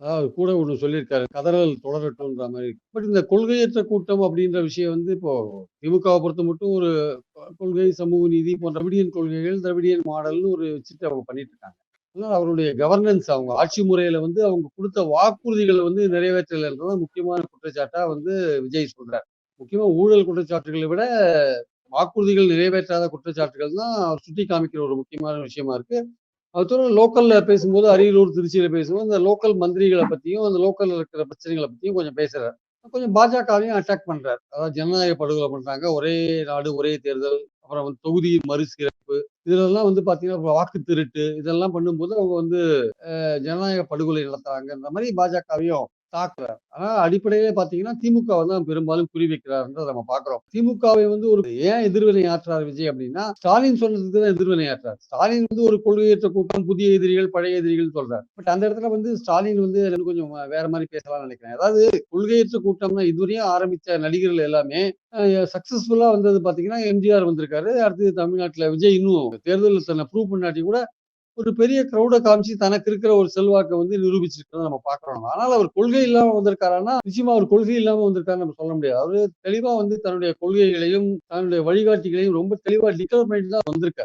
அதாவது கூட ஒண்ணு சொல்லியிருக்காரு. கதறல் தொடரட்டும்ன்ற மாரி. பட் இந்த கொள்கையற்ற கூட்டம் அப்படின்ற விஷயம் வந்து இப்போ திமுகவ பொறுத்த மட்டும் ஒரு கொள்கை, சமூக நீதி போன்ற திராவிடியன் கொள்கைகள், திராவிடியன் மாடல்னு ஒரு வச்சுட்டு அவங்க பண்ணிட்டு இருக்காங்க. அதனால அவருடைய கவர்னன்ஸ் அவங்க ஆட்சி முறையில வந்து அவங்க குடுத்த வாக்குறுதிகள வந்து நிறைவேற்றலன்றது முக்கியமான குற்றச்சாட்டா வந்து விஜய் சொல்றார். முக்கியமா ஊழல் குற்றச்சாட்டுகளை விட வாக்குறுதிகள் நிறைவேற்றாத குற்றச்சாட்டுகள் தான் அவர் சுட்டி காமிக்கிற ஒரு முக்கியமான விஷயமா இருக்கு. அது தவிர லோக்கல்ல பேசும்போது அரியலூர், திருச்சியில பேசும்போது அந்த லோக்கல் மந்திரிகள பத்தியும், அந்த லோக்கல்ல இருக்கிற பிரச்சனைகள பத்தியும் கொஞ்சம் பேசுறார். கொஞ்சம் பாஜகவையும் அட்டாக் பண்றார். அதாவது ஜனநாயக படுகொலை பண்றாங்க. ஒரே நாடு, ஒரே தேர்தல், அப்புறம் வந்து தொகுதி மறுசீரமைப்பு இதுலலாம் வந்து பார்த்தீங்கன்னா, வாக்கு திருட்டு இதெல்லாம் பண்ணும்போது அவங்க வந்து ஜனநாயக படுகொலை நடத்துறாங்கன்ற மாரி பாஜகவையும் தாக்குறார். ஆனா அடிப்படையிலே பார்த்தீங்கன்னா, திமுகவ தான் பெரும்பாலும் குறிவைக்கிறார்ன்றத நம்ம பார்க்கிறோம். திமுகவை வந்து ஒரு ஏன் எதிர்வினை ஆற்றுறார் விஜய் அப்டின்னா, ஸ்டாலின் சொன்னதுக்கு தான் எதிர்வினை ஆற்றுறார். ஸ்டாலின் வந்து ஒரு கொள்கையற்ற கூட்டம், புதிய எதிரிகள், பழைய எதிரிகள் சொல்றார். பட் அந்த இடத்துல வந்து ஸ்டாலின் வந்து இன்னும் கொஞ்சம் வேற மாரி பேசலாம்னு நெனைக்கிறேன். அதாவது கொள்கையற்ற கூட்டம்னா இதுவரையும் ஆரம்பிச்ச நடிகர்கள் எல்லாமே சக்சஸ்ஃபுல்லா வந்தது பார்த்தீங்கன்னா, எம்ஜிஆர் வந்திருக்காரு. அடுத்து தமிழ்நாட்டுல விஜய் இன்னும் தேர்தல்ல தன்ன ப்ரூவ் பண்ணாட்டி கூட ஒரு பெரிய கிரவுட காமிச்சு தனக்கு இருக்கிற ஒரு செல்வாக்க வந்து நிரூபிச்சிருக்கிறத நம்ம பார்க்கிறோம். ஆனால் அவர் கொள்கை இல்லாம வந்திருக்காரான்னா, நிச்சயமா அவர் கொள்கை இல்லாம வந்திருக்காருன்னு நம்ம சொல்ல முடியாது. அவரு தெளிவா வந்து தன்னுடைய கொள்கைகளையும், தன்னுடைய வழிகாட்டிகளையும் ரொம்ப தெளிவா டிக்ளேர் பண்ணிட்டு தான் வந்திருக்காரு.